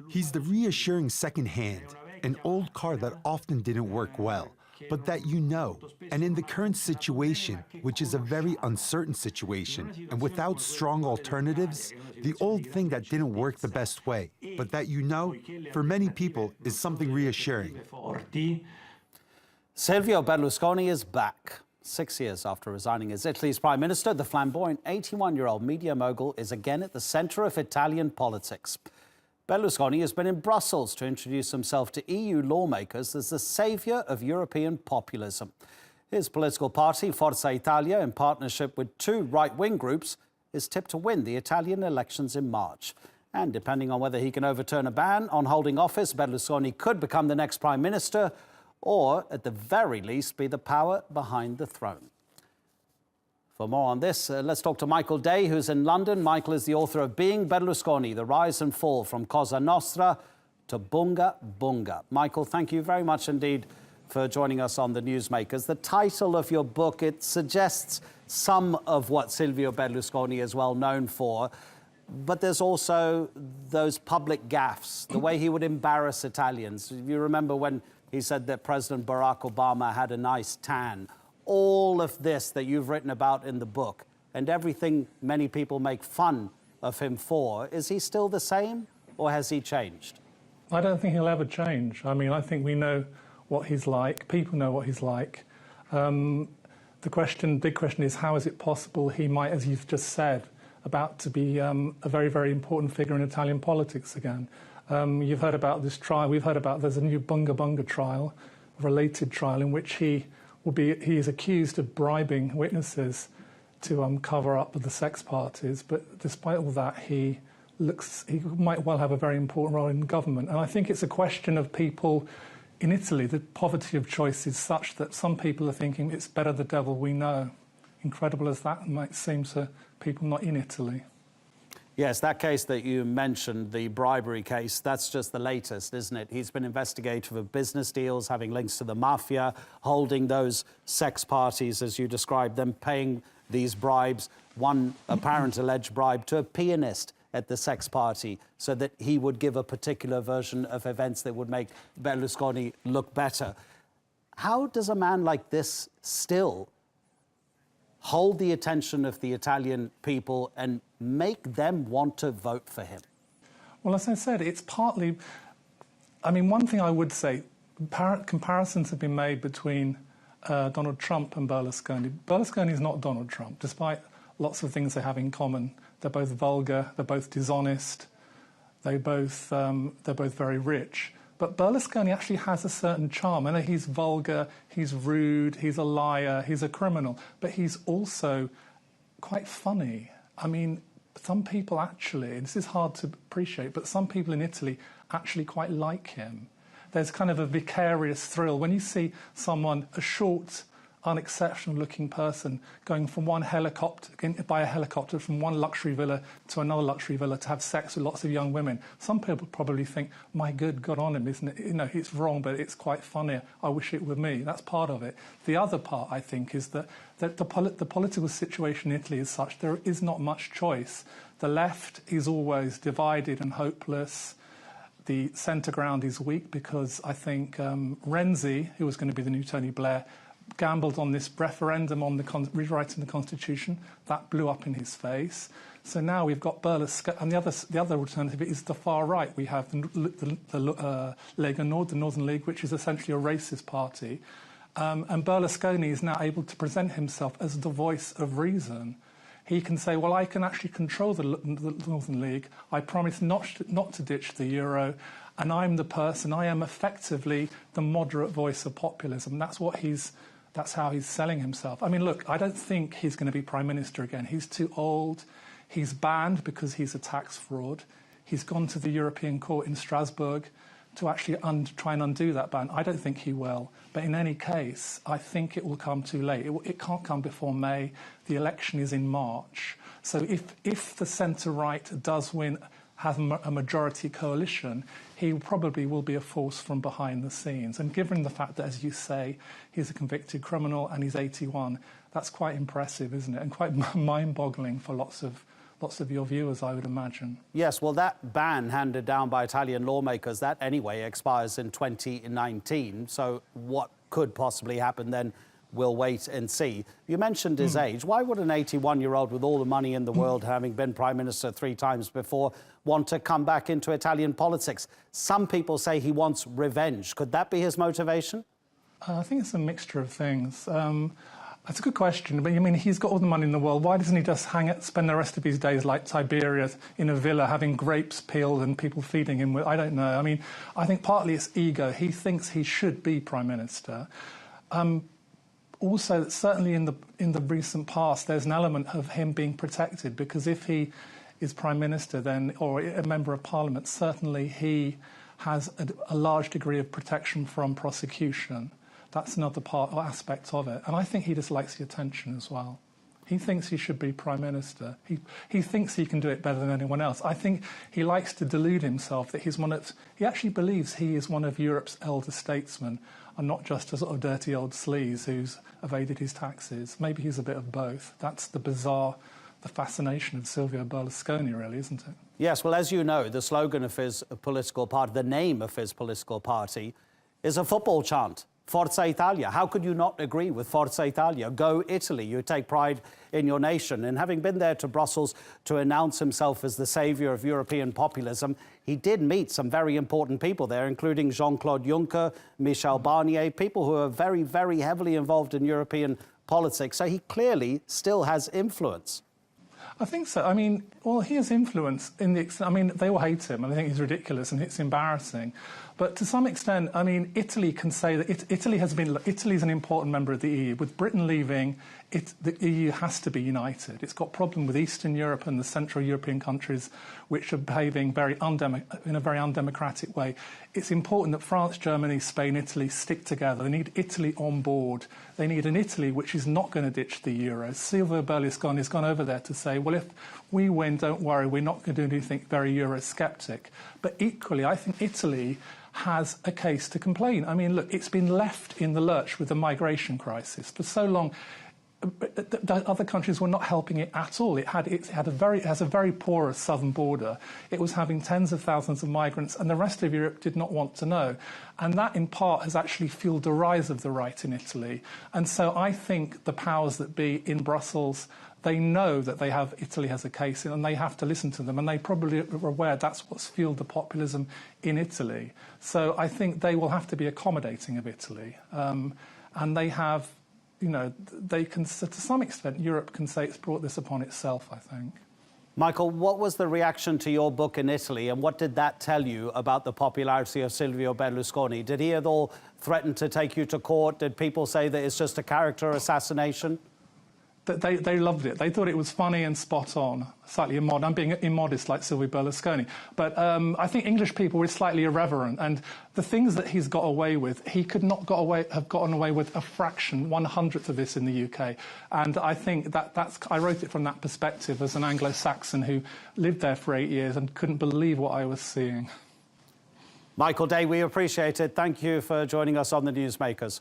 He's the reassuring second hand, an old car that often didn't work well, but that you know. And in the current situation, which is a very uncertain situation, and without strong alternatives, the old thing that didn't work the best way, but that you know, for many people, is something reassuring. Silvio Berlusconi is back. 6 years after resigning as Italy's prime minister, the flamboyant 81-year-old media mogul is again at the centre of Italian politics. Berlusconi has been in Brussels to introduce himself to EU lawmakers as the saviour of European populism. His political party, Forza Italia, in partnership with two right-wing groups, is tipped to win the Italian elections in March. And depending on whether he can overturn a ban on holding office, Berlusconi could become the next prime minister, or at the very least be the power behind the throne. For more on this, let's talk to Michael Day, who's in London. Michael is the author of Being Berlusconi, The Rise and Fall from Cosa Nostra to Bunga Bunga. Michael, thank you very much indeed for joining us on The Newsmakers. The title of your book, it suggests some of what Silvio Berlusconi is well known for, but there's also those public gaffes, the way he would embarrass Italians. You remember when he said that President Barack Obama had a nice tan. All of this that you've written about in the book, and everything many people make fun of him for, is he still the same, or has he changed? I don't think he'll ever change. I mean, I think we know what he's like. People know what he's like. The big question is, how is it possible he might, as you've just said, about to be a very, very important figure in Italian politics again? You've heard about this trial. We've heard about there's a new Bunga Bunga trial, a related trial, in which he is accused of bribing witnesses to cover up the sex parties. But despite all that, he might well have a very important role in government. And I think it's a question of people in Italy. The poverty of choice is such that some people are thinking it's better the devil we know. Incredible as that might seem to people not in Italy. Yes, that case that you mentioned, the bribery case, that's just the latest, isn't it? He's been investigated for business deals, having links to the mafia, holding those sex parties, as you described them, paying these bribes, one apparent alleged bribe to a pianist at the sex party so that he would give a particular version of events that would make Berlusconi look better. How does a man like this still hold the attention of the Italian people and make them want to vote for him? Well, as I said, it's partly... I mean, one thing I would say, comparisons have been made between Donald Trump and Berlusconi. Berlusconi is not Donald Trump, despite lots of things they have in common. They're both vulgar, they're both dishonest, they're both very rich. But Berlusconi actually has a certain charm. I know he's vulgar, he's rude, he's a liar, he's a criminal, but he's also quite funny. I mean, some people actually, this is hard to appreciate, but some people in Italy actually quite like him. There's kind of a vicarious thrill when you see someone, a short, unexceptional-looking person, going from one helicopter, by a helicopter from one luxury villa to another luxury villa to have sex with lots of young women. Some people probably think, my God on him, isn't it? You know, it's wrong, but it's quite funny. I wish it were me. That's part of it. The other part, I think, is that the political situation in Italy is such there is not much choice. The left is always divided and hopeless. The centre ground is weak because I think Renzi, who was going to be the new Tony Blair, gambled on this referendum on rewriting the Constitution. That blew up in his face. So now we've got Berlusconi, and the other alternative is the far right. We have the Lega Nord, the Northern League, which is essentially a racist party. And Berlusconi is now able to present himself as the voice of reason. He can say, well, I can actually control the Northern League. I promise not to ditch the euro. And I'm the person, I am effectively the moderate voice of populism. That's how he's selling himself. I mean, look, I don't think he's going to be Prime Minister again. He's too old. He's banned because he's a tax fraud. He's gone to the European Court in Strasbourg to actually try and undo that ban. I don't think he will. But in any case, I think it will come too late. It can't come before May. The election is in March. So if the centre-right does win, has a majority coalition, he probably will be a force from behind the scenes. And given the fact that, as you say, he's a convicted criminal and he's 81, that's quite impressive, isn't it? And quite mind-boggling for lots of lots of your viewers, I would imagine. Yes, well, that ban handed down by Italian lawmakers, that anyway expires in 2019. So what could possibly happen then, we'll wait and see. You mentioned his age. Why would an 81-year-old with all the money in the world, having been Prime Minister 3 times before, want to come back into Italian politics? Some people say he wants revenge. Could that be his motivation? I think it's a mixture of things. That's a good question, but I mean, he's got all the money in the world. Why doesn't he just spend the rest of his days like Tiberius in a villa, having grapes peeled and people feeding him with? I don't know. I mean, I think partly it's ego. He thinks he should be Prime Minister. Also, certainly in the recent past, there's an element of him being protected, because if he is Prime Minister, then, or a Member of Parliament, certainly he has a large degree of protection from prosecution. That's another part or aspect of it. And I think he just likes the attention as well. He thinks he should be Prime Minister. He thinks he can do it better than anyone else. I think he likes to delude himself that he actually believes he is one of Europe's elder statesmen and not just a sort of dirty old sleaze who's evaded his taxes. Maybe he's a bit of both. That's the fascination of Silvio Berlusconi, really, isn't it? Yes, well, as you know, the slogan of his political party, the name of his political party, is a football chant. Forza Italia. How could you not agree with Forza Italia? Go Italy. You take pride in your nation. And having been there to Brussels to announce himself as the saviour of European populism, he did meet some very important people there, including Jean-Claude Juncker, Michel Barnier, people who are very, very heavily involved in European politics. So he clearly still has influence. I think so. I mean, well, he has influence in the... I mean, they all hate him, and they think he's ridiculous and it's embarrassing. But to some extent, I mean, Italy can say that Italy's an important member of the EU. With Britain leaving, the EU has to be united. It's got problem with Eastern Europe and the Central European countries, which are behaving in a very undemocratic way. It's important that France, Germany, Spain, Italy stick together. They need Italy on board. They need an Italy which is not going to ditch the euro. Silvio Berlusconi has gone over there to say, well, if we win, don't worry, we're not going to do anything very Eurosceptic. But equally, I think Italy has a case to complain. I mean, look, it's been left in the lurch with the migration crisis for so long. The other countries were not helping it at all. It has a very porous southern border. It was having tens of thousands of migrants, and the rest of Europe did not want to know. And that, in part, has actually fueled the rise of the right in Italy. And so I think the powers that be in Brussels, they know that Italy has a case, and they have to listen to them. And they probably are aware that's what's fueled the populism in Italy. So I think they will have to be accommodating of Italy. And they have... You know, they can, to some extent, Europe can say it's brought this upon itself, I think. Michael, what was the reaction to your book in Italy, and what did that tell you about the popularity of Silvio Berlusconi? Did he at all threaten to take you to court? Did people say that it's just a character assassination? They loved it. They thought it was funny and spot on, slightly immodest. I'm being immodest like Silvio Berlusconi. But I think English people were slightly irreverent. And the things that he's got away with, he could not have gotten away with a fraction, 1/100th of this in the UK. And I think I wrote it from that perspective as an Anglo-Saxon who lived there for 8 years and couldn't believe what I was seeing. Michael Day, we appreciate it. Thank you for joining us on The Newsmakers.